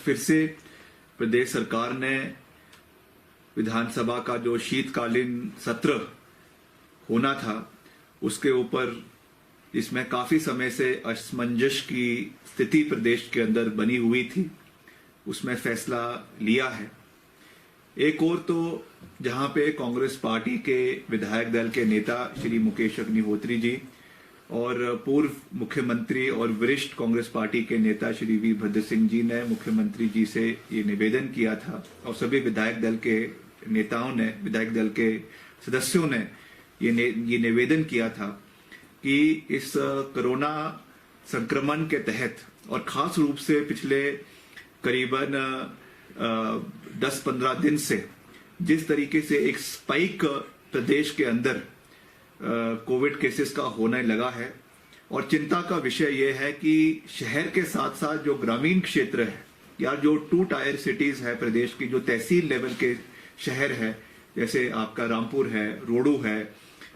फिर से प्रदेश सरकार ने विधानसभा का जो शीतकालीन सत्र होना था उसके ऊपर इसमें काफी समय से असमंजस की स्थिति प्रदेश के अंदर बनी हुई थी, उसमें फैसला लिया है। एक और तो जहां पे कांग्रेस पार्टी के विधायक दल के नेता श्री मुकेश अग्निहोत्री जी और पूर्व मुख्यमंत्री और वरिष्ठ कांग्रेस पार्टी के नेता श्री वीरभद्र सिंह जी ने मुख्यमंत्री जी से ये निवेदन किया था और सभी विधायक दल के नेताओं ने, विधायक दल के सदस्यों ने ये निवेदन किया था कि इस कोरोना संक्रमण के तहत और खास रूप से पिछले करीबन 10-15 दिन से जिस तरीके से एक स्पाइक प्रदेश के अंदर कोविड केसेस का होने लगा है और चिंता का विषय यह है कि शहर के साथ साथ जो ग्रामीण क्षेत्र है या जो 2 टायर सिटीज है प्रदेश की, जो तहसील लेवल के शहर है, जैसे आपका रामपुर है, रोडू है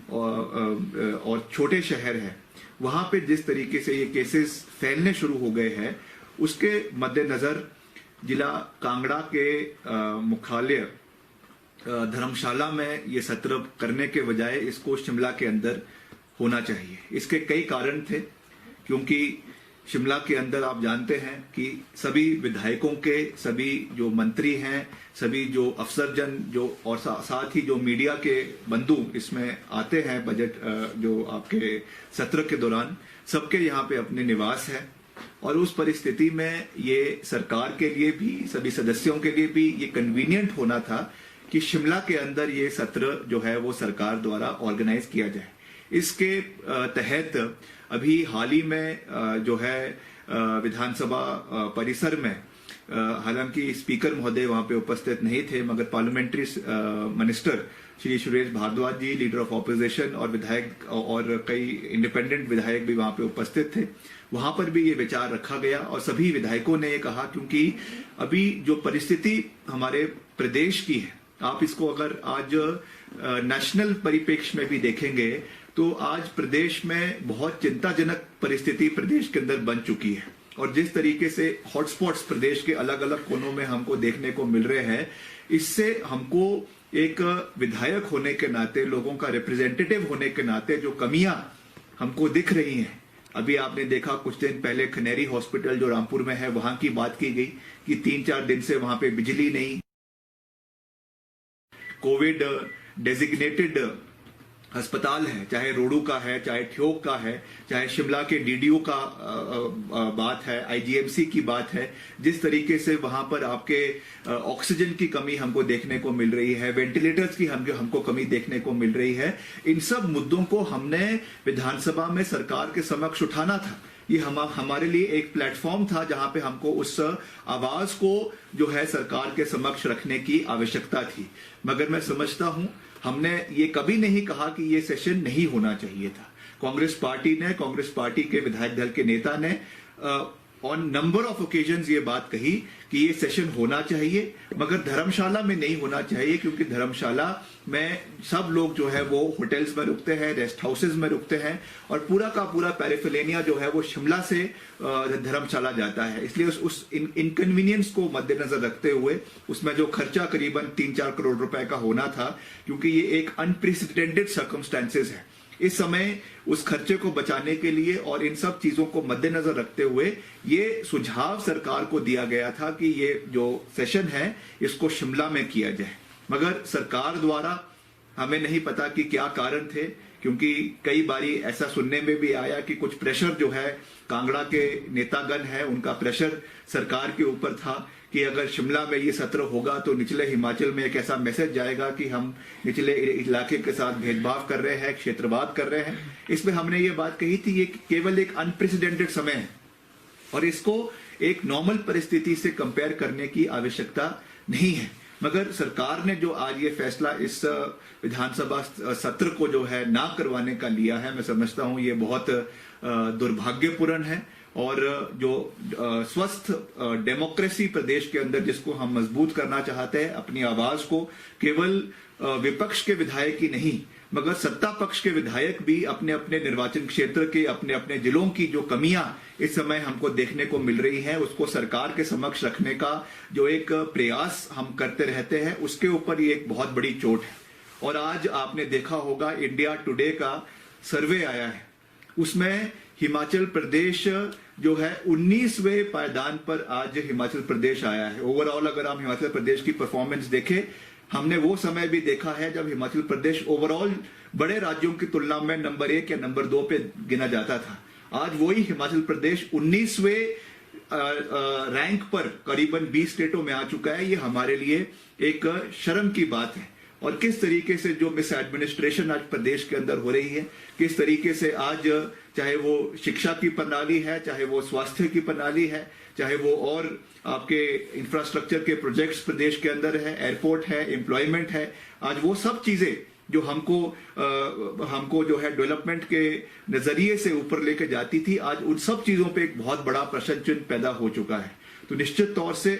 और छोटे शहर है, वहां पे जिस तरीके से ये केसेस फैलने शुरू हो गए हैं उसके मद्देनजर जिला कांगड़ा के मुख्यालय धर्मशाला में ये सत्र करने के बजाय इसको शिमला के अंदर होना चाहिए। इसके कई कारण थे, क्योंकि शिमला के अंदर आप जानते हैं कि सभी विधायकों के, सभी जो मंत्री हैं, सभी जो अफसरजन जो और साथ ही जो मीडिया के बंधु इसमें आते हैं बजट जो आपके सत्र के दौरान, सबके यहाँ पे अपने निवास है और उस परिस्थिति में ये सरकार के लिए भी, सभी सदस्यों के लिए भी ये कन्वीनियंट होना था कि शिमला के अंदर ये सत्र जो है वो सरकार द्वारा ऑर्गेनाइज किया जाए। इसके तहत अभी हाल ही में जो है विधानसभा परिसर में, हालांकि स्पीकर महोदय वहां पे उपस्थित नहीं थे, मगर parliamentary minister Shri Suresh Bhardwaj ji, leader of opposition और विधायक और कई इंडिपेंडेंट विधायक भी वहां पे उपस्थित थे। वहां पर भी ये विचार रखा गया और सभी विधायकों ने ये कहा, क्योंकि अभी जो परिस्थिति हमारे प्रदेश की है, आप इसको अगर आज नेशनल परिप्रेक्ष्य में भी देखेंगे तो आज प्रदेश में बहुत चिंताजनक परिस्थिति प्रदेश के अंदर बन चुकी है और जिस तरीके से हॉटस्पॉट्स प्रदेश के अलग अलग कोनों में हमको देखने को मिल रहे हैं, इससे हमको एक विधायक होने के नाते, लोगों का रिप्रेजेंटेटिव होने के नाते जो कमियां हमको दिख रही हैं, अभी आपने देखा कुछ दिन पहले खनेरी हॉस्पिटल जो रामपुर में है वहां की बात की गई कि 3-4 दिन से वहां पे बिजली नहीं, कोविड डेजिग्नेटेड अस्पताल है, चाहे रोडू का है, चाहे ठियोग का है, चाहे शिमला के डीडीओ का बात है, आईजीएमसी की बात है, जिस तरीके से वहां पर आपके ऑक्सीजन की कमी हमको देखने को मिल रही है, वेंटिलेटर्स की हमको कमी देखने को मिल रही है, इन सब मुद्दों को हमने विधानसभा में सरकार के समक्ष उठाना था। ये हमारे लिए एक प्लेटफॉर्म था जहां पे हमको उस आवाज को जो है सरकार के समक्ष रखने की आवश्यकता थी। मगर मैं समझता हूं हमने ये कभी नहीं कहा कि ये सेशन नहीं होना चाहिए था। कांग्रेस पार्टी ने, कांग्रेस पार्टी के विधायक दल के नेता ने ऑन नंबर ऑफ ओकेजन्स ये बात कही कि ये सेशन होना चाहिए, मगर धर्मशाला में नहीं होना चाहिए, क्योंकि धर्मशाला में सब लोग जो है वो होटल्स में रुकते हैं, रेस्ट हाउसेज में रुकते हैं और पूरा का पूरा पेरिफेरेनिया जो है वो शिमला से धर्मशाला जाता है। इसलिए उस इनकन्वीनियंस को मद्देनजर रखते हुए उसमें जो खर्चा करीबन 3-4 करोड़ रुपए का होना था, क्योंकि ये एक अनप्रेसिडेंटेड सर्कमस्टेंसेज है, इस समय उस खर्चे को बचाने के लिए और इन सब चीजों को मद्देनजर रखते हुए ये सुझाव सरकार को दिया गया था कि ये जो सेशन है इसको शिमला में किया जाए। मगर सरकार द्वारा हमें नहीं पता कि क्या कारण थे, क्योंकि कई बारी ऐसा सुनने में भी आया कि कुछ प्रेशर जो है कांगड़ा के नेतागण है उनका प्रेशर सरकार के ऊपर था कि अगर शिमला में ये सत्र होगा तो निचले हिमाचल में एक ऐसा मैसेज जाएगा कि हम निचले इलाके के साथ भेदभाव कर रहे हैं, क्षेत्रवाद कर रहे हैं। इसमें हमने ये बात कही थी ये केवल एक अनप्रेसिडेंटेड समय है और इसको एक नॉर्मल परिस्थिति से कंपेयर करने की आवश्यकता नहीं है। मगर सरकार ने जो आज ये फैसला इस विधानसभा सत्र को जो है ना करवाने का लिया है, मैं समझता हूं ये बहुत दुर्भाग्यपूर्ण है और जो स्वस्थ डेमोक्रेसी प्रदेश के अंदर जिसको हम मजबूत करना चाहते हैं, अपनी आवाज को केवल विपक्ष के विधायक ही नहीं मगर सत्ता पक्ष के विधायक भी अपने अपने निर्वाचन क्षेत्र के अपने अपने जिलों की जो कमियां इस समय हमको देखने को मिल रही हैं, उसको सरकार के समक्ष रखने का जो एक प्रयास हम करते रहते हैं, उसके ऊपर ये एक बहुत बड़ी चोट है। और आज आपने देखा होगा इंडिया टुडे का सर्वे आया है, उसमें हिमाचल प्रदेश जो है 19वें पायदान पर आज हिमाचल प्रदेश आया है। ओवरऑल अगर हम हिमाचल प्रदेश की परफॉर्मेंस देखें, हमने वो समय भी देखा है जब हिमाचल प्रदेश ओवरऑल बड़े राज्यों की तुलना में नंबर 1 या नंबर 2 पे गिना जाता था। आज वही हिमाचल प्रदेश 19वें रैंक पर करीबन 20 स्टेटों में आ चुका है। ये हमारे लिए एक शर्म की बात है। और किस तरीके से जो मिस एडमिनिस्ट्रेशन आज प्रदेश के अंदर हो रही है, किस तरीके से आज चाहे वो शिक्षा की प्रणाली है, चाहे वो स्वास्थ्य की प्रणाली है, चाहे वो और आपके इंफ्रास्ट्रक्चर के प्रोजेक्ट्स प्रदेश के अंदर है, एयरपोर्ट है, एम्प्लॉयमेंट है, आज वो सब चीजें जो हमको जो है डेवलपमेंट के नजरिए से ऊपर लेके जाती थी, आज उन सब चीजों पे एक बहुत बड़ा प्रश्न चिन्ह पैदा हो चुका है। तो निश्चित तौर से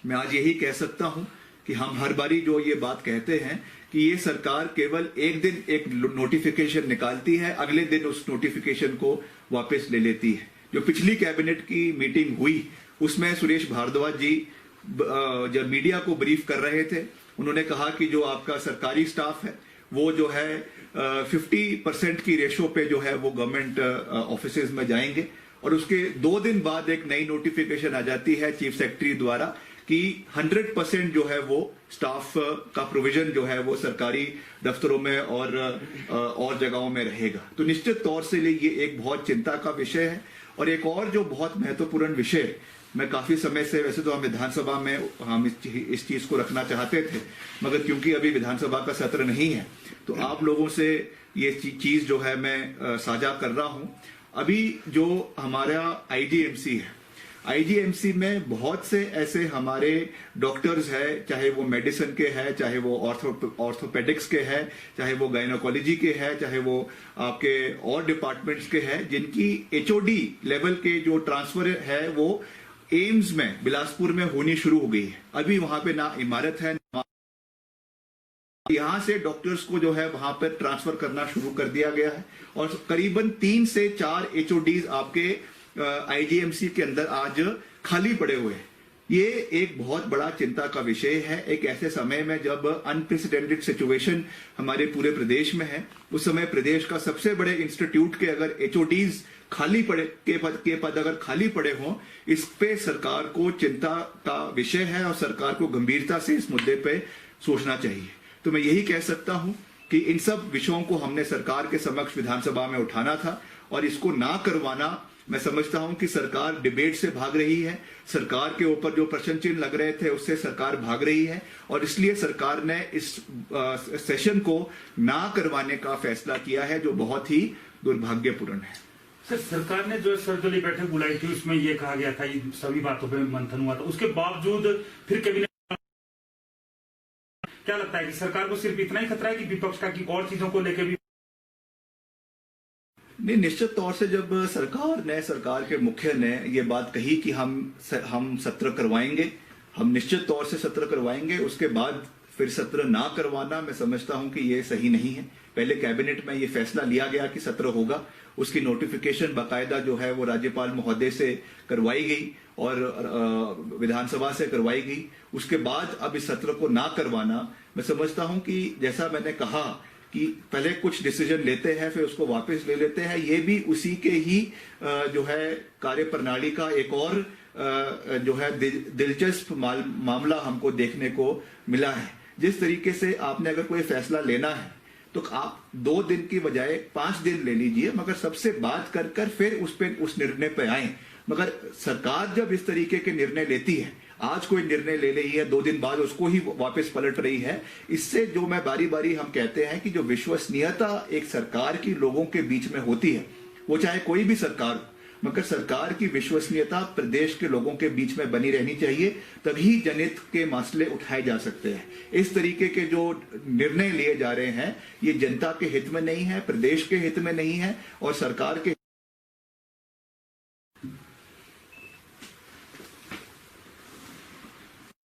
मैं आज यही कह सकता हूं कि हम हर बारी जो ये बात कहते हैं कि ये सरकार केवल एक दिन एक नोटिफिकेशन निकालती है, अगले दिन उस नोटिफिकेशन को वापस ले लेती है। जो पिछली कैबिनेट की मीटिंग हुई उसमें सुरेश भारद्वाज जी जब मीडिया को ब्रीफ कर रहे थे, उन्होंने कहा कि जो आपका सरकारी स्टाफ है वो जो है 50% की रेशो पे जो है वो गवर्नमेंट ऑफिसेज में जाएंगे, और उसके 2 दिन बाद एक नई नोटिफिकेशन आ जाती है चीफ सेक्रेटरी द्वारा कि 100% जो है वो स्टाफ का प्रोविजन जो है वो सरकारी दफ्तरों में और जगहों में रहेगा। तो निश्चित तौर से ये एक बहुत चिंता का विषय है। और एक और जो बहुत महत्वपूर्ण विषय, मैं काफी समय से, वैसे तो हम विधानसभा में हम इस चीज को रखना चाहते थे, मगर क्योंकि अभी विधानसभा का सत्र नहीं है तो आप लोगों से ये चीज जो है मैं साझा कर रहा हूं। अभी जो हमारा आईजीएमसी है, आईजीएमसी में बहुत से ऐसे हमारे डॉक्टर्स हैं, चाहे वो मेडिसिन के हैं, चाहे वो ऑर्थोपेडिक्स के हैं, चाहे वो गायनोकोलॉजी के हैं, चाहे वो आपके और डिपार्टमेंट्स के हैं, जिनकी एचओडी लेवल के जो ट्रांसफर है वो एम्स में बिलासपुर में होनी शुरू हो गई है। अभी वहां पे ना इमारत है, यहां से डॉक्टर्स को जो है वहां पर ट्रांसफर करना शुरू कर दिया गया है, और करीबन 3 से 4 एचओडीज आपके आईजीएमसी के अंदर आज खाली पड़े हुए हैं। ये एक बहुत बड़ा चिंता का विषय है। एक ऐसे समय में जब अनप्रेसिडेंटेड सिचुएशन हमारे पूरे प्रदेश में है, उस समय प्रदेश का सबसे बड़े इंस्टीट्यूट के अगर एचओडीज खाली पड़े के पद अगर खाली पड़े हों, इस पे सरकार को चिंता का विषय है और सरकार को गंभीरता से इस मुद्दे पे सोचना चाहिए। तो मैं यही कह सकता हूं कि इन सब विषयों को हमने सरकार के समक्ष विधानसभा में उठाना था, और इसको ना करवाना, मैं समझता हूं कि सरकार डिबेट से भाग रही है, सरकार के ऊपर जो प्रश्न चिन्ह लग रहे थे उससे सरकार भाग रही है, और इसलिए सरकार ने इस सेशन को ना करवाने का फैसला किया है, जो बहुत ही दुर्भाग्यपूर्ण है। सर, सरकार ने जो सर्वदलीय बैठक बुलाई थी उसमें यह कहा गया था, ये सभी बातों पर मंथन हुआ था, उसके बावजूद फिर कैबिनेट, क्या लगता है कि सरकार को सिर्फ इतना ही खतरा है कि विपक्ष का, कि और चीजों को लेकर भी? नहीं, निश्चित तौर से जब सरकार के मुख्य ने ये बात कही कि हम सत्र करवाएंगे, हम निश्चित तौर से सत्र करवाएंगे, उसके बाद फिर सत्र ना करवाना, मैं समझता हूं कि ये सही नहीं है। पहले कैबिनेट में ये फैसला लिया गया कि सत्र होगा, उसकी नोटिफिकेशन बाकायदा जो है वो राज्यपाल महोदय से करवाई गई और विधानसभा से करवाई गई। उसके बाद अब इस सत्र को ना करवाना, मैं समझता हूं कि जैसा मैंने कहा कि पहले कुछ डिसीजन लेते हैं फिर उसको वापस ले लेते हैं, ये भी उसी के ही जो है कार्य प्रणाली का एक और जो है दिलचस्प मामला हमको देखने को मिला है। जिस तरीके से आपने अगर कोई फैसला लेना है तो आप 2 दिन की बजाय 5 दिन ले लीजिए, मगर सबसे बात कर फिर उस निर्णय पे आए। मगर सरकार जब इस तरीके के निर्णय लेती है, आज कोई निर्णय ले रही है, 2 दिन बाद उसको ही वापस पलट रही है, इससे जो मैं बारी बारी हम कहते हैं कि जो विश्वसनीयता एक सरकार की लोगों के बीच में होती है, वो चाहे कोई भी सरकार, मगर सरकार की विश्वसनीयता प्रदेश के लोगों के बीच में बनी रहनी चाहिए, तभी जनहित के मसले उठाए जा सकते हैं। इस तरीके के जो निर्णय लिए जा रहे हैं ये जनता के हित में नहीं है, प्रदेश के हित में नहीं है और सरकार के